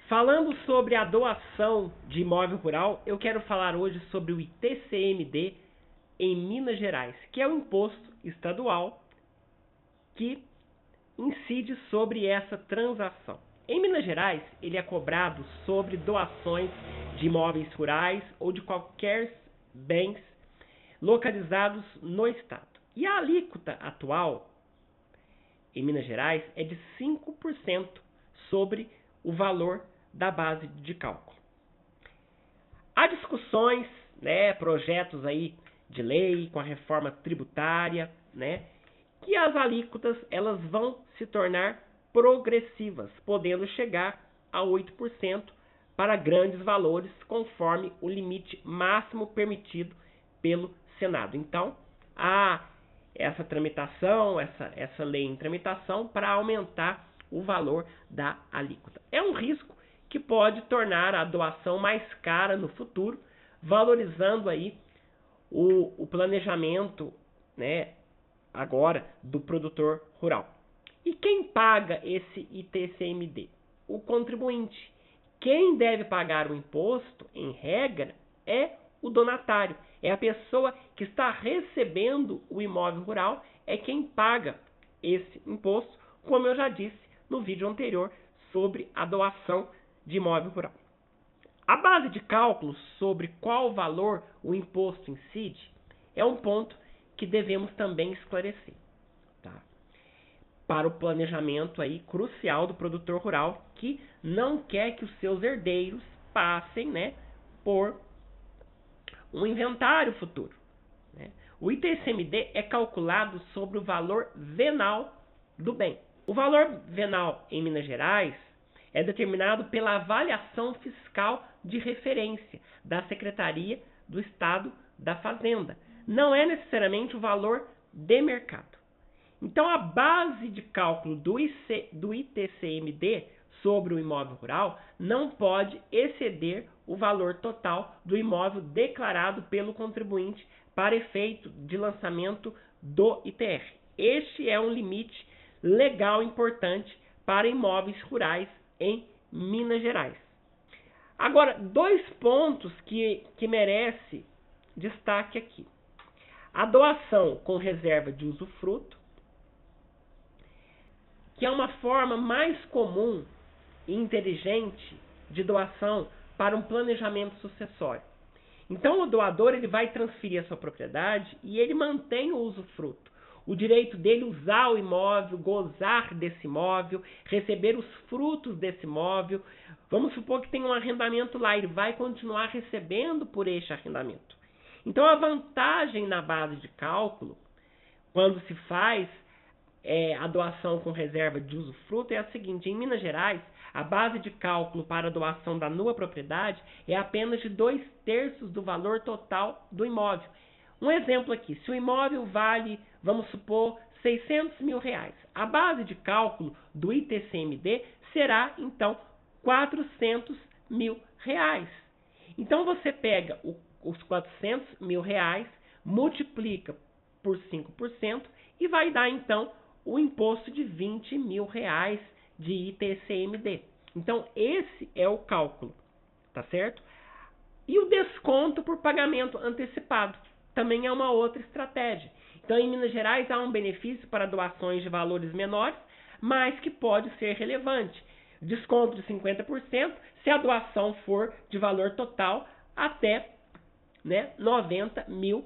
Falando sobre a doação de imóvel rural, eu quero falar hoje sobre o ITCMD em Minas Gerais, que é o imposto estadual que incide sobre essa transação. Em Minas Gerais, ele é cobrado sobre doações de imóveis rurais ou de qualquer bens localizados no estado. E a alíquota atual em Minas Gerais é de 5% sobre o valor da base de cálculo. Há discussões, projetos aí de lei com a reforma tributária, que as alíquotas elas vão se tornar progressivas, podendo chegar a 8% para grandes valores, conforme o limite máximo permitido pelo Senado. Então, há essa tramitação, essa lei em tramitação para aumentar o valor da alíquota. É um risco que pode tornar a doação mais cara no futuro, valorizando aí o planejamento, agora do produtor rural. E quem paga esse ITCMD? O contribuinte. Quem deve pagar o imposto, em regra, é o donatário. É a pessoa que está recebendo o imóvel rural, é quem paga esse imposto, como eu já disse no vídeo anterior sobre a doação de imóvel rural. A base de cálculo sobre qual valor o imposto incide é um ponto que devemos também esclarecer, tá? Para o planejamento aí crucial do produtor rural que não quer que os seus herdeiros passem, por um inventário futuro. O ITCMD é calculado sobre o valor venal do bem. O valor venal em Minas Gerais é determinado pela avaliação fiscal de referência da Secretaria do Estado da Fazenda. Não é necessariamente o valor de mercado. Então, a base de cálculo do ITCMD sobre o imóvel rural não pode exceder o valor total do imóvel declarado pelo contribuinte para efeito de lançamento do ITR. Este é um limite legal importante para imóveis rurais em Minas Gerais. Agora, dois pontos que merece destaque aqui. A doação com reserva de usufruto, que é uma forma mais comum e inteligente de doação para um planejamento sucessório. Então, o doador ele vai transferir a sua propriedade e ele mantém o usufruto. O direito dele usar o imóvel, gozar desse imóvel, receber os frutos desse imóvel. Vamos supor que tem um arrendamento lá, ele vai continuar recebendo por este arrendamento. Então, a vantagem na base de cálculo, quando se faz a doação com reserva de usufruto, é a seguinte: em Minas Gerais, a base de cálculo para a doação da nua propriedade é apenas de 2/3 do valor total do imóvel. Um exemplo aqui, se o imóvel vale, vamos supor, R$600 mil, a base de cálculo do ITCMD será, então, R$400 mil. Então, você pega os R$400 mil, multiplica por 5% e vai dar, então, o imposto de R$20 mil de ITCMD. Então, esse é o cálculo, tá certo? E o desconto por pagamento antecipado também é uma outra estratégia. Então, em Minas Gerais, há um benefício para doações de valores menores, mas que pode ser relevante. Desconto de 50% se a doação for de valor total até 90 mil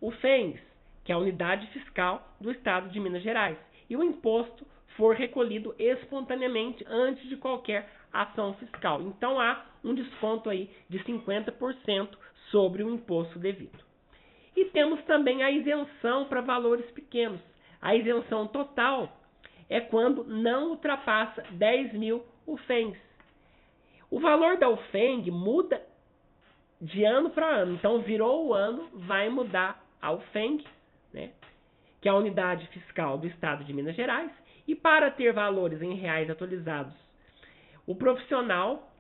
UFENs, que é a unidade fiscal do estado de Minas Gerais. E o imposto for recolhido espontaneamente antes de qualquer ação fiscal. Então, há um desconto aí de 50% sobre o imposto devido. E temos também a isenção para valores pequenos. A isenção total é quando não ultrapassa 10 mil UFENs. O valor da UFENG muda de ano para ano. Então, virou o ano, vai mudar a UFENG, que é a unidade fiscal do estado de Minas Gerais. E para ter valores em reais atualizados, o profissional,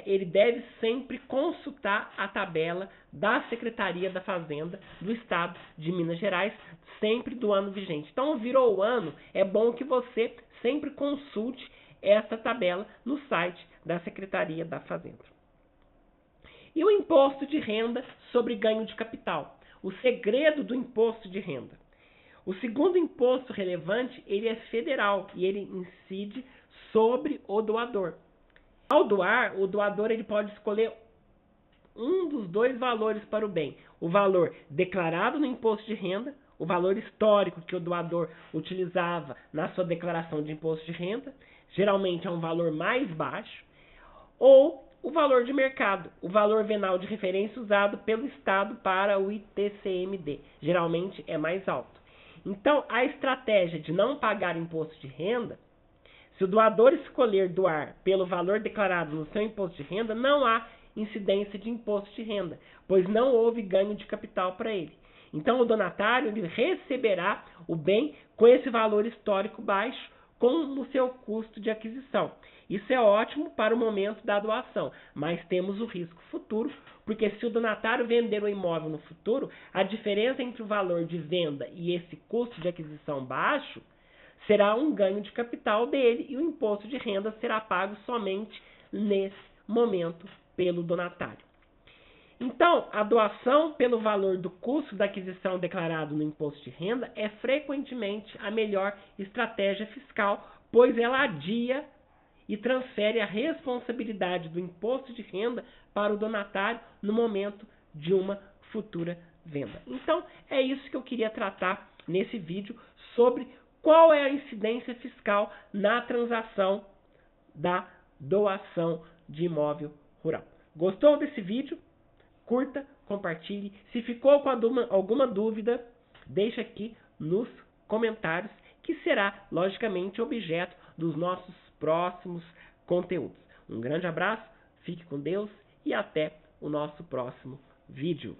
ele deve sempre consultar a tabela da Secretaria da Fazenda do estado de Minas Gerais, sempre do ano vigente. Então, virou o ano, é bom que você sempre consulte essa tabela no site da Secretaria da Fazenda. E o imposto de renda sobre ganho de capital. O segredo do imposto de renda. O segundo imposto relevante, ele é federal e ele incide sobre o doador. Ao doar, o doador ele pode escolher um dos dois valores para o bem. O valor declarado no imposto de renda, o valor histórico que o doador utilizava na sua declaração de imposto de renda, geralmente é um valor mais baixo, ou o valor de mercado, o valor venal de referência usado pelo Estado para o ITCMD, geralmente é mais alto. Então, a estratégia de não pagar imposto de renda, se o doador escolher doar pelo valor declarado no seu imposto de renda, não há incidência de imposto de renda, pois não houve ganho de capital para ele. Então, o donatário ele receberá o bem com esse valor histórico baixo, com o seu custo de aquisição. Isso é ótimo para o momento da doação, mas temos o risco futuro, porque se o donatário vender o imóvel no futuro, a diferença entre o valor de venda e esse custo de aquisição baixo será um ganho de capital dele e o imposto de renda será pago somente nesse momento pelo donatário. Então, a doação pelo valor do custo da aquisição declarado no imposto de renda é frequentemente a melhor estratégia fiscal, pois ela adia e transfere a responsabilidade do imposto de renda para o donatário no momento de uma futura venda. Então, é isso que eu queria tratar nesse vídeo sobre qual é a incidência fiscal na transação da doação de imóvel rural. Gostou desse vídeo? Curta, compartilhe. Se ficou com alguma dúvida, deixa aqui nos comentários, que será, logicamente, objeto dos nossos próximos conteúdos. Um grande abraço, fique com Deus e até o nosso próximo vídeo.